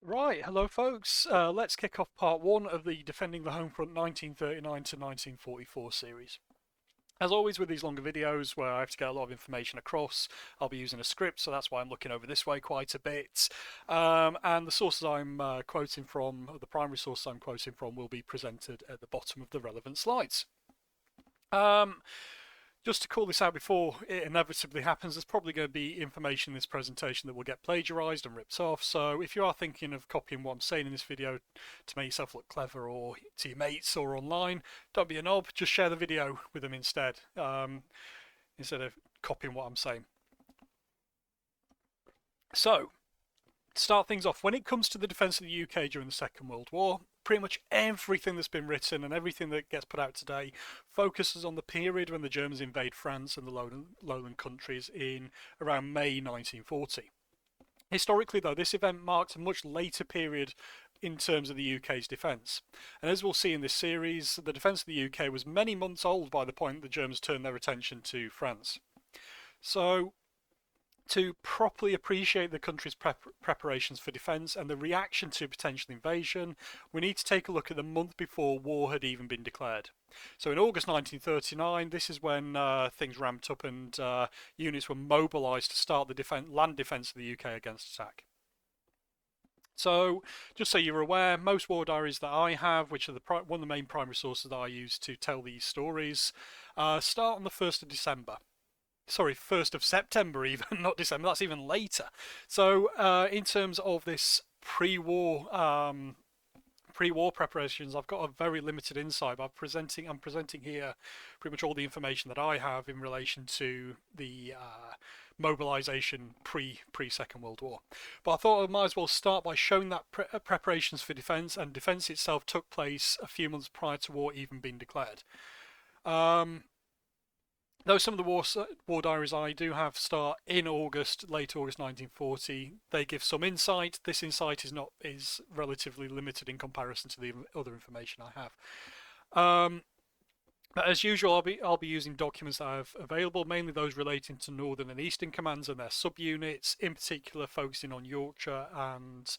Right, hello folks. Let's kick off part one of the Defending the Home Front 1939 to 1944 series. As always with these longer videos where I have to get a lot of information across, I'll be using a script, so that's why I'm looking over this way quite a bit. And the sources I'm quoting from, the primary sources I'm quoting from, will be presented at the bottom of the relevant slides. Um, just to call this out before it inevitably happens, there's probably going to be information in this presentation that will get plagiarized and ripped off. So if you are thinking of copying what I'm saying in this video to make yourself look clever or to your mates or online, don't be a knob, just share the video with them instead of copying what I'm saying. So, to start things off, when it comes to the defence of the UK during the Second World War, pretty much everything that's been written and everything that gets put out today focuses on the period when the Germans invade France and the lowland countries in around May 1940. Historically, though, this event marked a much later period in terms of the UK's defence. And as we'll see in this series, the defence of the UK was many months old by the point the Germans turned their attention to France. So to properly appreciate the country's preparations for defence and the reaction to potential invasion, we need to take a look at the month before war had even been declared. So in August 1939, this is when things ramped up and units were mobilised to start the land defence of the UK against attack. So, just so you're aware, most war diaries that I have, which are one of the main primary sources that I use to tell these stories, start on the 1st of December. Sorry, 1st of September even, not December, that's even later. So in terms of this pre-war preparations, I've got a very limited insight. But I'm presenting here pretty much all the information that I have in relation to the mobilisation pre Second World War. But I thought I might as well start by showing that preparations for defence and defence itself took place a few months prior to war even being declared. Though some of the war diaries I do have start in August, late August 1940, they give some insight. This insight is relatively limited in comparison to the other information I have. But as usual, I'll be using documents that I have available, mainly those relating to Northern and Eastern commands and their subunits, in particular focusing on Yorkshire and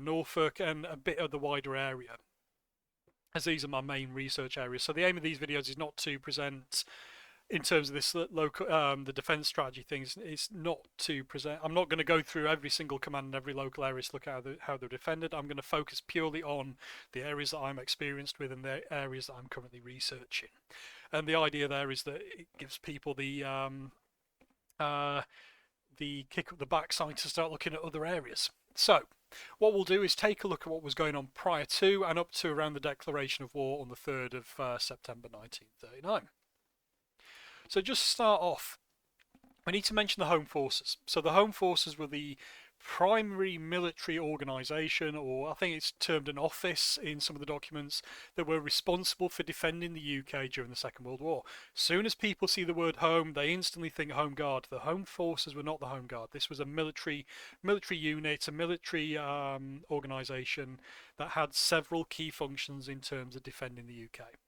Norfolk and a bit of the wider area, as these are my main research areas. So the aim of these videos is not to present, in terms of this local, the defence strategy things, it's not to present. I'm not going to go through every single command in every local area to look at how they're defended. I'm going to focus purely on the areas that I'm experienced with and the areas that I'm currently researching. And the idea there is that it gives people the kick up the backside to start looking at other areas. So, what we'll do is take a look at what was going on prior to and up to around the declaration of war on the 3rd of September 1939. So just to start off, we need to mention the Home Forces. So the Home Forces were the primary military organisation, or I think it's termed an office in some of the documents, that were responsible for defending the UK during the Second World War. Soon as people see the word home, they instantly think Home Guard. The Home Forces were not the Home Guard. This was a military unit, a military organisation that had several key functions in terms of defending the UK.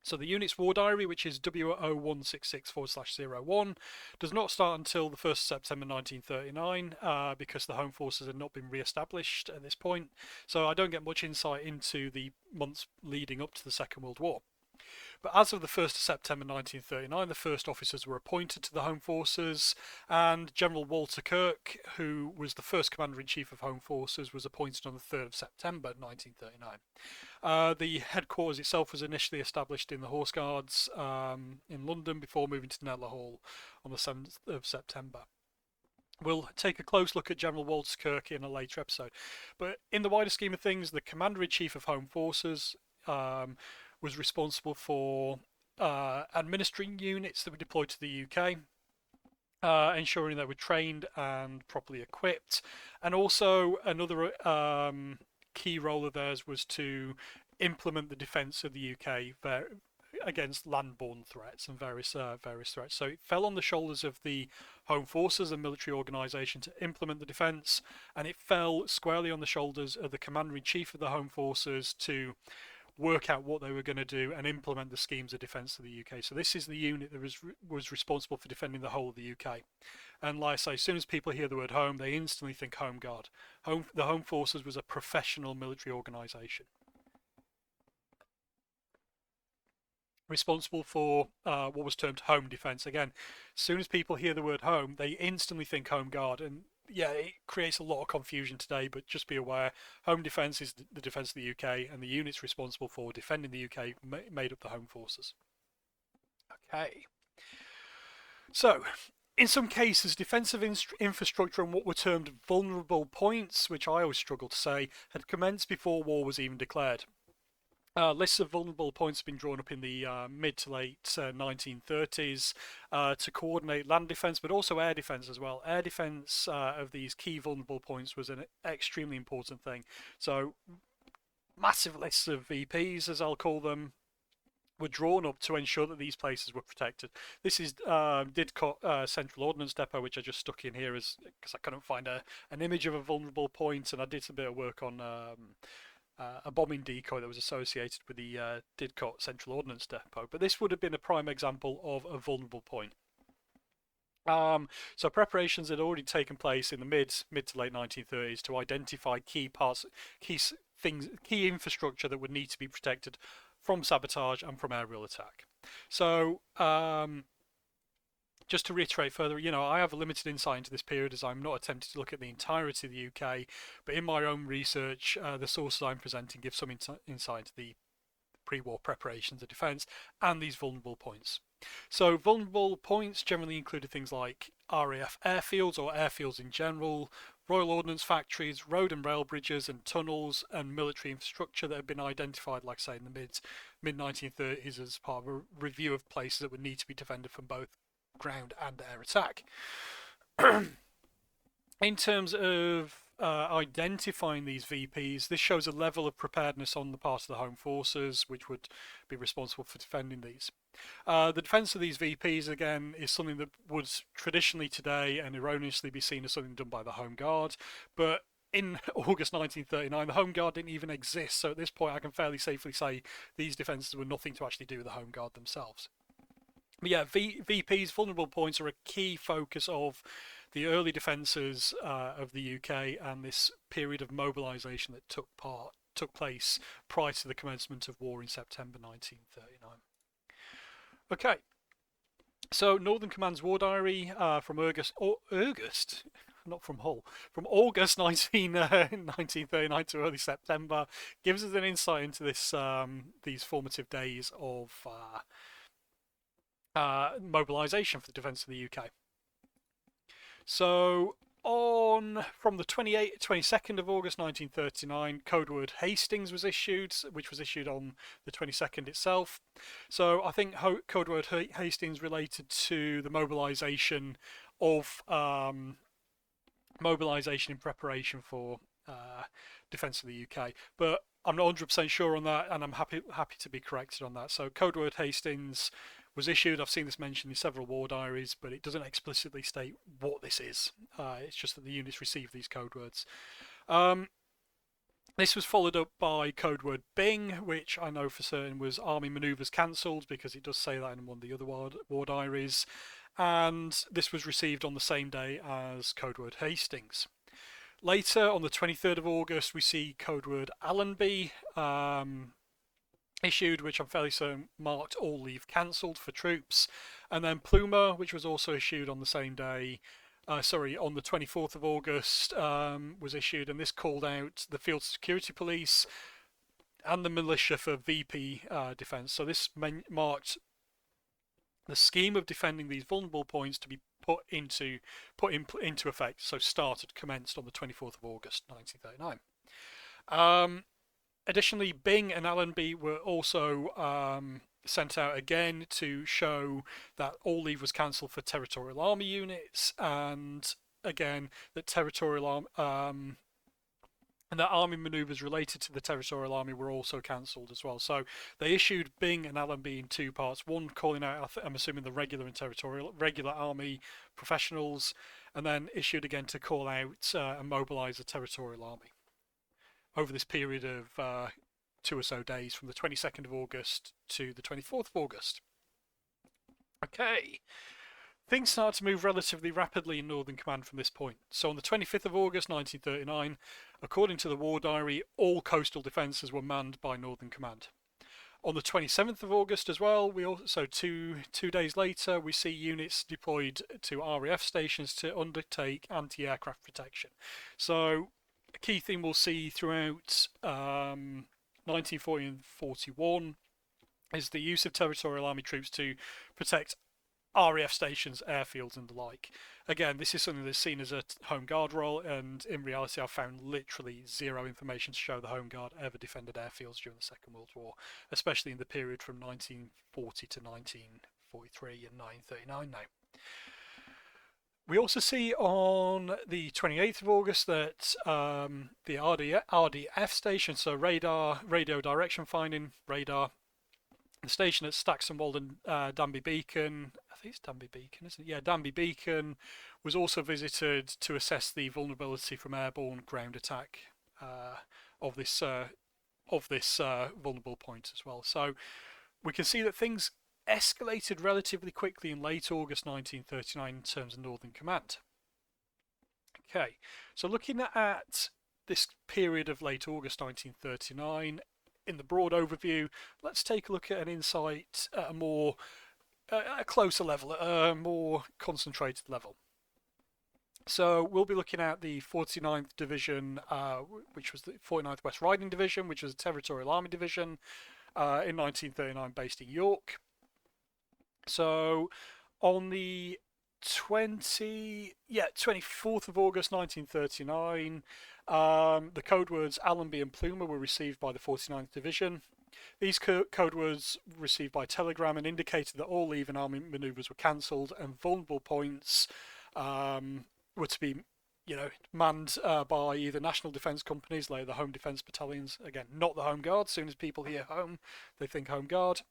So the unit's war diary, which is W0166/01, does not start until the 1st of September 1939 because the Home Forces had not been re-established at this point. So I don't get much insight into the months leading up to the Second World War. But as of the 1st of September 1939, the first officers were appointed to the Home Forces, and General Walter Kirk, who was the first Commander-in-Chief of Home Forces, was appointed on the 3rd of September 1939. The headquarters itself was initially established in the Horse Guards in London before moving to Netley Hall on the 7th of September. We'll take a close look at General Walter Kirk in a later episode. But in the wider scheme of things, the Commander-in-Chief of Home Forces was responsible for administering units that were deployed to the UK, ensuring they were trained and properly equipped, and also another key role of theirs was to implement the defence of the UK against land-borne threats and various threats. So it fell on the shoulders of the Home Forces, a military organisation, to implement the defence, and it fell squarely on the shoulders of the Commander-in-Chief of the Home Forces to work out what they were going to do, and implement the schemes of defence of the UK. So this is the unit that was responsible for defending the whole of the UK. And like I say, as soon as people hear the word home, they instantly think Home Guard. The Home Forces was a professional military organisation, responsible for what was termed home defence. Again, as soon as people hear the word home, they instantly think Home Guard. And yeah, it creates a lot of confusion today, but just be aware, home defence is the defence of the UK, and the units responsible for defending the UK made up the Home Forces. Okay. So, in some cases, defensive infrastructure and what were termed vulnerable points, which I always struggle to say, had commenced before war was even declared. Lists of vulnerable points have been drawn up in the mid to late 1930s to coordinate land defence, but also air defence as well. Air defence of these key vulnerable points was an extremely important thing. So, massive lists of VPs, as I'll call them, were drawn up to ensure that these places were protected. This is Didcot Central Ordnance Depot, which I just stuck in here because I couldn't find an image of a vulnerable point, and I did a bit of work on a bombing decoy that was associated with the Didcot Central Ordnance Depot. But this would have been a prime example of a vulnerable point. So preparations had already taken place in the mid to late 1930s to identify key infrastructure that would need to be protected from sabotage and from aerial attack. So just to reiterate further, I have a limited insight into this period as I'm not attempting to look at the entirety of the UK, but in my own research, the sources I'm presenting give some insight into the pre-war preparations of defence and these vulnerable points. So vulnerable points generally included things like RAF airfields or airfields in general, Royal Ordnance factories, road and rail bridges and tunnels, and military infrastructure that had been identified, like I say, in the mid-1930s as part of a review of places that would need to be defended from both ground and air attack. In terms of identifying these VPs, this shows a level of preparedness on the part of the Home Forces, which would be responsible for defending these. The defence of these VPs, again, is something that would traditionally today and erroneously be seen as something done by the Home Guard, but in August 1939, the Home Guard didn't even exist, so at this point I can fairly safely say these defences were nothing to actually do with the Home Guard themselves. But yeah, VPs, vulnerable points, are a key focus of the early defences of the UK and this period of mobilisation that took place prior to the commencement of war in September 1939. Okay, so Northern Command's War Diary from August, not from Hull, from August 1939 to early September gives us an insight into this these formative days of mobilisation for the defence of the UK. So from the 22nd of August 1939, code word Hastings was issued, which was issued on the 22nd itself. So I think code word Hastings related to the mobilisation of mobilisation in preparation for defence of the UK, but I'm not 100% sure on that, and I'm happy to be corrected on that. So code word Hastings was issued. I've seen this mentioned in several war diaries, but it doesn't explicitly state what this is. It's just that the units received these code words. This was followed up by code word Bing, which I know for certain was Army Manoeuvres Cancelled, because it does say that in one of the other war diaries. And this was received on the same day as code word Hastings. Later, on the 23rd of August, we see code word Allenby issued, which I'm fairly certain marked all leave cancelled for troops. And then Plumer, which was also issued on the same day, on the 24th of August, was issued, and this called out the Field Security Police and the militia for VP defence. So this marked the scheme of defending these vulnerable points to be put into effect. So commenced on the 24th of August 1939. Additionally, Bing and Allenby were also sent out again to show that all leave was cancelled for Territorial Army units, and again that Territorial and that army manoeuvres related to the Territorial Army were also cancelled as well. So they issued Bing and Allenby in two parts. One calling out, I'm assuming, the regular and regular army professionals, and then issued again to call out and mobilise the Territorial Army over this period of 2 or so days from the 22nd of August to the 24th of August. Okay, things start to move relatively rapidly in Northern Command from this point. So on the 25th of August 1939, according to the War Diary, all coastal defences were manned by Northern Command. On the 27th of August as well, we also two days later, we see units deployed to RAF stations to undertake anti-aircraft protection. So a key thing we'll see throughout 1940 and 41 is the use of Territorial Army troops to protect RAF stations, airfields and the like. Again, this is something that's seen as a Home Guard role, and in reality I've found literally zero information to show the Home Guard ever defended airfields during the Second World War, especially in the period from 1940 to 1943 and 1939 now. We also see on the 28th of August that the RDF station, so radar, radio direction finding, radar, the station at Staxonwold and Danby Beacon, I think it's Danby Beacon, isn't it? Yeah, Danby Beacon was also visited to assess the vulnerability from airborne ground attack of this vulnerable point as well. So we can see that things escalated relatively quickly in late August 1939 in terms of Northern Command. Okay, so looking at this period of late August 1939, in the broad overview, let's take a look at an insight at a closer level, at a more concentrated level. So we'll be looking at the 49th Division, which was the 49th West Riding Division, which was a Territorial Army Division in 1939 based in York. So on the 24th of August 1939, the code words Allenby and Plumer were received by the 49th Division. These code words received by telegram and indicated that all leave and army manoeuvres were cancelled and vulnerable points were to be, manned by either national defence companies, like the Home Defence Battalions, again, not the Home Guard. As soon as people hear home, they think Home Guard,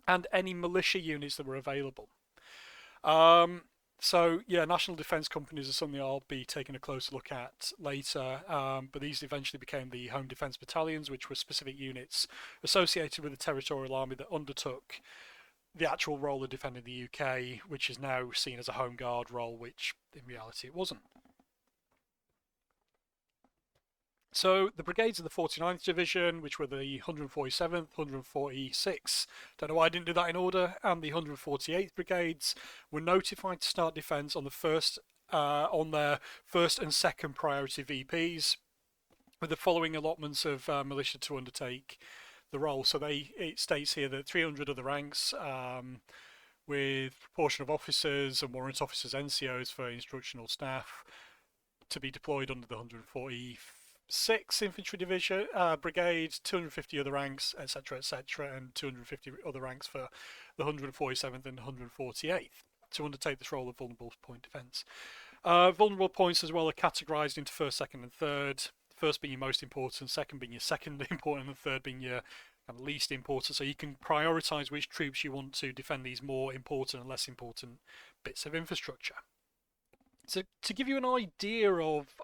and any militia units that were available. So yeah, national defence companies are something I'll be taking a closer look at later, but these eventually became the Home Defence Battalions, which were specific units associated with the Territorial Army that undertook the actual role of defending the UK, which is now seen as a Home Guard role, which in reality it wasn't. So the brigades of the 49th Division, which were the 147th, 146th, don't know why I didn't do that in order, and the 148th Brigades were notified to start defence on their first and second priority VPs, with the following allotments of militia to undertake the role. So it states here that 300 of the ranks, with proportion of officers and warrant officers, NCOs for instructional staff, to be deployed under the 146th Infantry Division Brigade, 250 other ranks, etc., and 250 other ranks for the 147th and 148th to undertake this role of vulnerable point defence. Vulnerable points as well are categorised into first, second, and third. First being your most important, second being your second important, and third being your least important. So you can prioritise which troops you want to defend these more important and less important bits of infrastructure. So to give you an idea of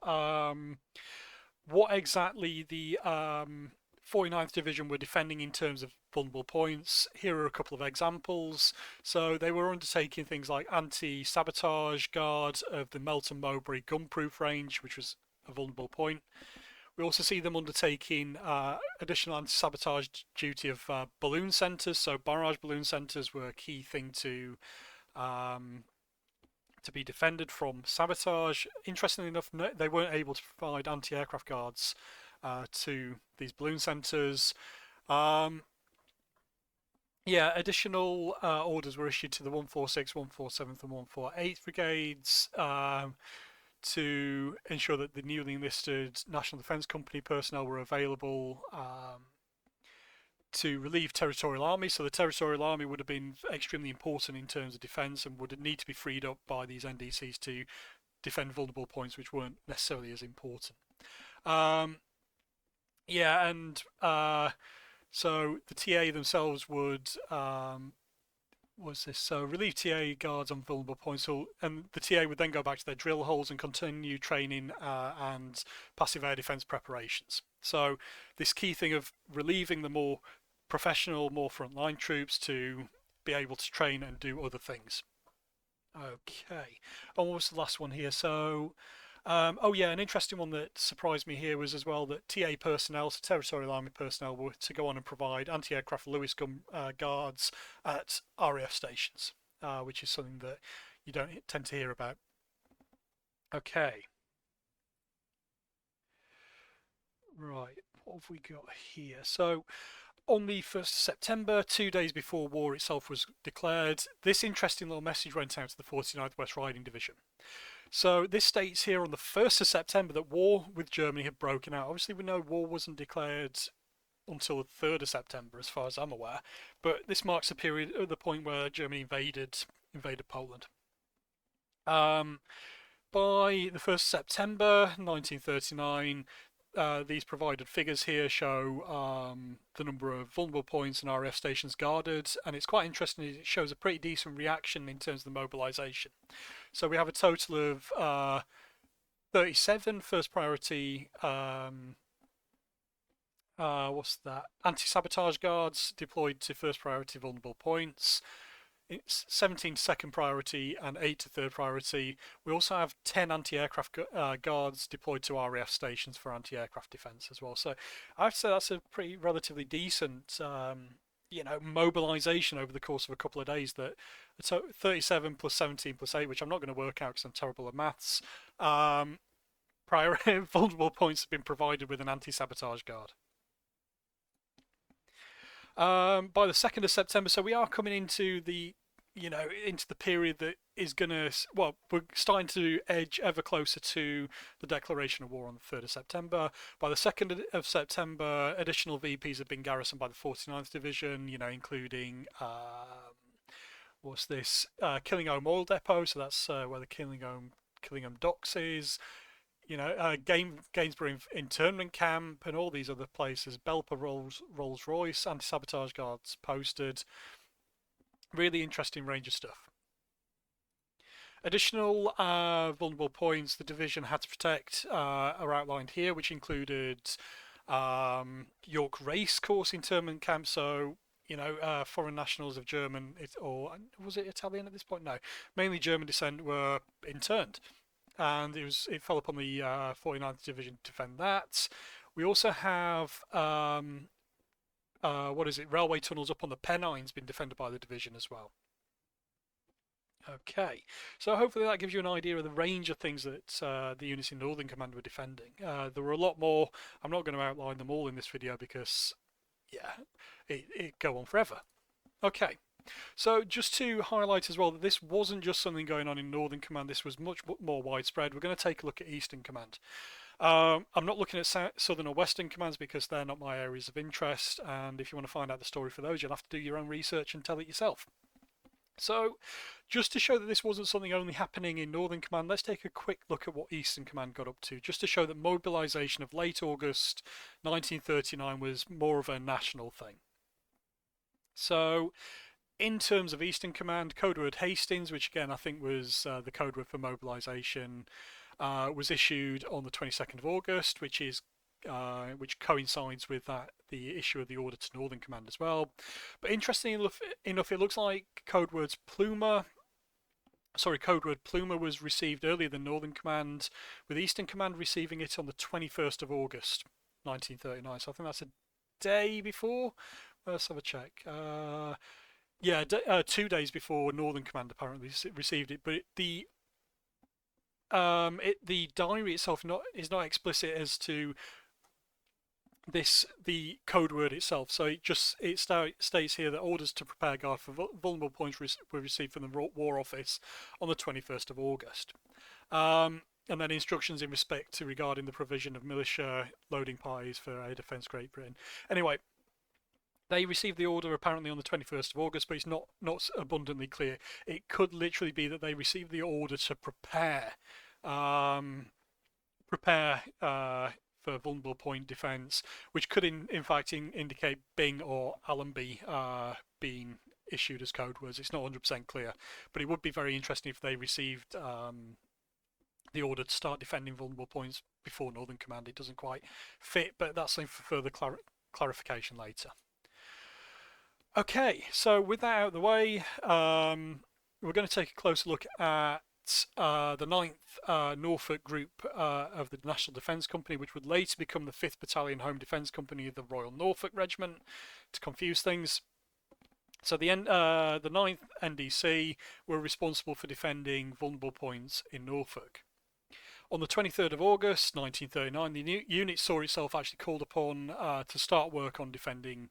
what exactly the 49th Division were defending in terms of vulnerable points, here are a couple of examples. So they were undertaking things like anti-sabotage guard of the Melton Mowbray gunproof range, which was a vulnerable point. We also see them undertaking additional anti-sabotage duty of balloon centres. So barrage balloon centres were a key thing to be defended from sabotage. Interestingly enough, they weren't able to provide anti-aircraft guards to these balloon centres. Additional orders were issued to the 146th, 147th and 148th Brigades to ensure that the newly enlisted National Defence Company personnel were available to relieve Territorial Army. So the Territorial Army would have been extremely important in terms of defence and would need to be freed up by these NDCs to defend vulnerable points which weren't necessarily as important. So the TA themselves would relieve TA guards on vulnerable points, and the TA would then go back to their drill holes and continue training and passive air defence preparations. So this key thing of relieving the more professional, more frontline troops to be able to train and do other things. Okay, and what was the last one here? So, oh yeah, an interesting one that surprised me here was as well that TA personnel, so Territorial Army personnel, were to go on and provide anti-aircraft Lewis gun guards at RAF stations, which is something that you don't tend to hear about. Okay, right, what have we got here? So, on the 1st of September, 2 days before war itself was declared, this interesting little message went out to the 49th West Riding Division. So this states here on the 1st of September that war with Germany had broken out. Obviously we know war wasn't declared until the 3rd of September as far as I'm aware, but this marks the period at the point where Germany invaded Poland. By the 1st of September 1939, these provided figures here show the number of vulnerable points and RAF stations guarded, and it's quite interesting. It shows a pretty decent reaction in terms of the mobilisation. So we have a total of 37 first priority. What's that? Anti-sabotage guards deployed to first priority vulnerable points. It's 17 to second priority and 8 to third priority. We also have 10 anti-aircraft guards deployed to RAF stations for anti-aircraft defence as well. So I have to say that's a pretty relatively decent, mobilisation over the course of a couple of days. That so 37 plus 17 plus 8, which I'm not going to work out because I'm terrible at maths. Vulnerable points have been provided with an anti-sabotage guard. By the 2nd of September, so we are coming into the period that is going to, well, we're starting to edge ever closer to the declaration of war on the 3rd of September. By the 2nd of September, additional VPs have been garrisoned by the 49th Division, including, Killingholme Oil Depot, so that's where the Killingholme Docks is. Gainsborough internment camp and all these other places. Belper Rolls-Royce, anti-sabotage guards posted. Really interesting range of stuff. Additional vulnerable points the division had to protect are outlined here, which included York Racecourse internment camp. So foreign nationals of German or was it Italian at this point? No, mainly German descent were interned. And it fell upon the 49th Division to defend that. We also have railway tunnels up on the Pennines being defended by the division as well. Okay, so hopefully that gives you an idea of the range of things that the units in Northern Command were defending. There were a lot more. I'm not going to outline them all in this video because, it go on forever. Okay. So just to highlight as well that this wasn't just something going on in Northern Command, this was much more widespread. We're going to take a look at Eastern Command. I'm not looking at Southern or Western Commands because they're not my areas of interest, and if you want to find out the story for those, you'll have to do your own research and tell it yourself. So just to show that this wasn't something only happening in Northern Command, let's take a quick look at what Eastern Command got up to, just to show that mobilisation of late August 1939 was more of a national thing. So in terms of Eastern Command, code word Hastings, which again I think was the code word for mobilisation, was issued on the 22nd of August, which coincides with the issue of the order to Northern Command as well. But interestingly enough, it looks like code word Pluma was received earlier than Northern Command, with Eastern Command receiving it on the 21st of August 1939. So I think that's a day before. Let's have a check. 2 days before Northern Command apparently received it, but the diary itself is not explicit as to the code word itself. So it states here that orders to prepare guard for vulnerable points were received from the War Office on the 21st of August. And then instructions in respect to regarding the provision of militia loading parties for Air Defence Great Britain. Anyway, they received the order apparently on the 21st of August, but it's not abundantly clear. It could literally be that they received the order to prepare for vulnerable point defence, which could in fact indicate Bing or Allenby being issued as code words. It's not 100% clear, but it would be very interesting if they received the order to start defending vulnerable points before Northern Command. It doesn't quite fit, but that's something for further clarification later. Okay, so with that out of the way, we're going to take a closer look at the 9th Norfolk Group of the National Defence Company, which would later become the 5th Battalion Home Defence Company of the Royal Norfolk Regiment, to confuse things. So the 9th NDC were responsible for defending vulnerable points in Norfolk. On the 23rd of August 1939, the unit saw itself actually called upon to start work on defending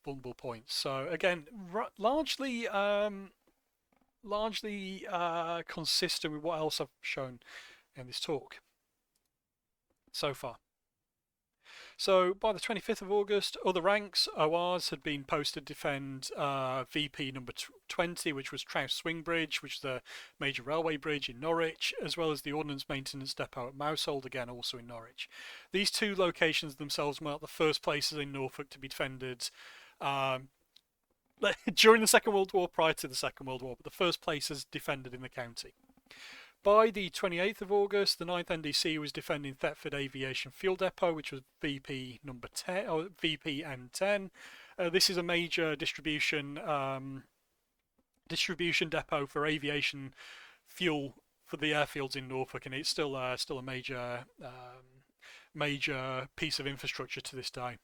vulnerable points. So again, largely consistent with what else I've shown in this talk so far. So by the 25th of August, other ranks, ORs, had been posted to defend VP number 20, which was Trouse Swing Bridge, which is a major railway bridge in Norwich, as well as the Ordnance Maintenance Depot at Mousehold, again also in Norwich. These two locations themselves mark the first places in Norfolk to be defended during the Second World War, prior to the Second World War, but the first places defended in the county. By the 28th of August, the 9th NDC was defending Thetford Aviation Fuel Depot, which was VP number 10 or VP N10. This is a major distribution depot for aviation fuel for the airfields in Norfolk, and it's still a major piece of infrastructure to this day.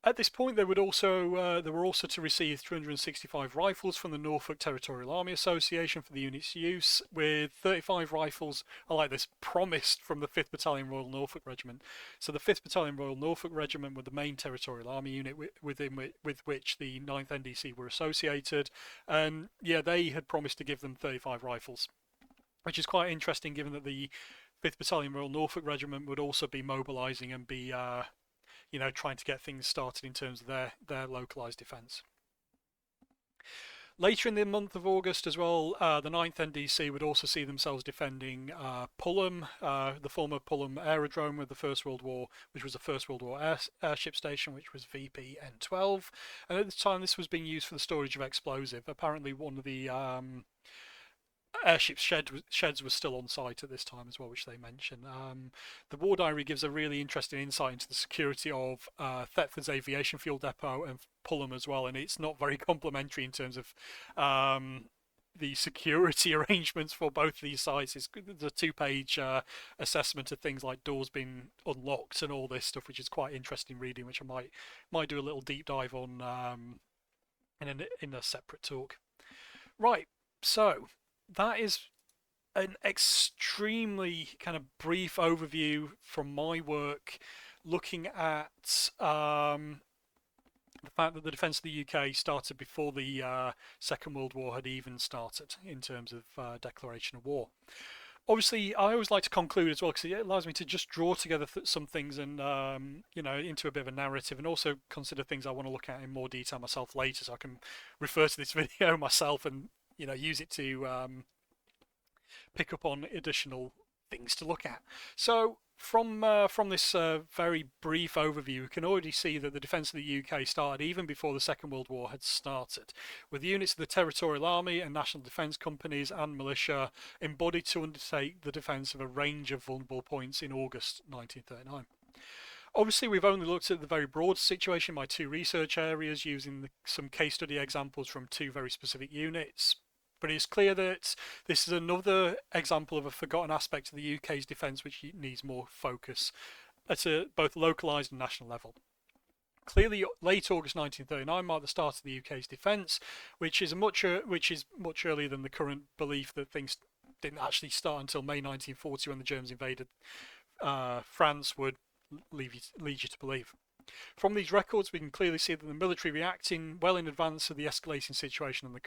At this point, they were also to receive 365 rifles from the Norfolk Territorial Army Association for the unit's use, with 35 rifles, I like this, promised from the 5th Battalion Royal Norfolk Regiment. So the 5th Battalion Royal Norfolk Regiment were the main Territorial Army unit with which the 9th NDC were associated, and yeah, they had promised to give them 35 rifles, which is quite interesting given that the 5th Battalion Royal Norfolk Regiment would also be mobilising and be trying to get things started in terms of their localised defence. Later in the month of August as well, the 9th NDC would also see themselves defending Pulham, the former Pulham Aerodrome of the First World War, which was a First World War airship station, which was VP N12. And at the time, this was being used for the storage of explosive. Apparently, one of the airship sheds was still on site at this time as well, which they mention. The War Diary gives a really interesting insight into the security of Thetford's aviation fuel depot and Pulham as well, and it's not very complimentary in terms of the security arrangements for both of these sites. It's the 2-page assessment of things like doors being unlocked and all this stuff, which is quite interesting reading, which I might do a little deep dive on in a separate talk. Right, so that is an extremely kind of brief overview from my work looking at the fact that the defence of the UK started before the Second World War had even started in terms of declaration of war. Obviously, I always like to conclude as well because it allows me to just draw together some things and into a bit of a narrative, and also consider things I want to look at in more detail myself later, so I can refer to this video myself and use it to pick up on additional things to look at. So from this very brief overview, we can already see that the defence of the UK started even before the Second World War had started, with units of the Territorial Army and National Defence Companies and militia embodied to undertake the defence of a range of vulnerable points in August 1939. Obviously, we've only looked at the very broad situation by 2 research areas using some case study examples from 2 very specific units. But it's clear that this is another example of a forgotten aspect of the UK's defence which needs more focus at a both localised and national level. Clearly, late August 1939 marked the start of the UK's defence, which is much earlier than the current belief that things didn't actually start until May 1940 when the Germans invaded France would lead you to believe. From these records, we can clearly see that the military reacting well in advance of the escalating situation on the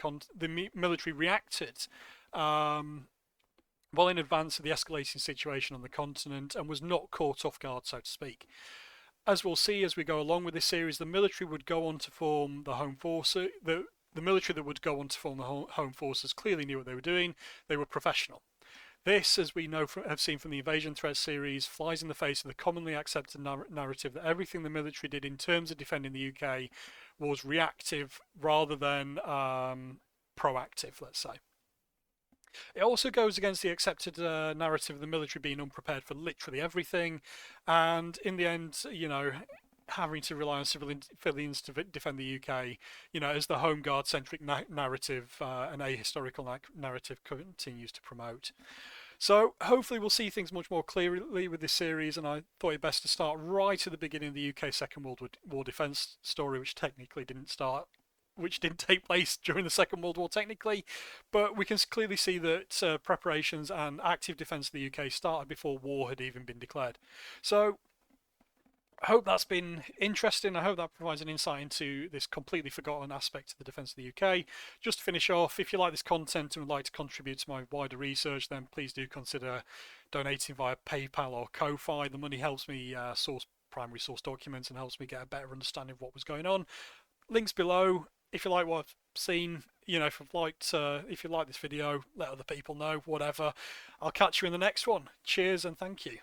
military reacted well in advance of the escalating situation on the continent and was not caught off guard, so to speak. As we'll see as we go along with this series, the military would go on to form the Home Forces. The military that would go on to form the Home Forces clearly knew what they were doing. They were professional. This, as we know have seen from the Invasion Threat series, flies in the face of the commonly accepted narrative that everything the military did in terms of defending the UK was reactive rather than proactive, let's say. It also goes against the accepted narrative of the military being unprepared for literally everything, and in the end, having to rely on civilians to defend the UK, as the Home Guard centric narrative and ahistorical narrative continues to promote. So hopefully we'll see things much more clearly with this series, and I thought it best to start right at the beginning of the UK Second World War defence story, which didn't take place during the Second World War technically, but we can clearly see that preparations and active defence of the UK started before war had even been declared. So I hope that's been interesting. I hope that provides an insight into this completely forgotten aspect of the defence of the UK. Just to finish off, if you like this content and would like to contribute to my wider research, then please do consider donating via PayPal or Ko-Fi. The money helps me source primary source documents and helps me get a better understanding of what was going on. Links below. If you like what I've seen, if you like this video, let other people know, whatever. I'll catch you in the next one. Cheers and thank you.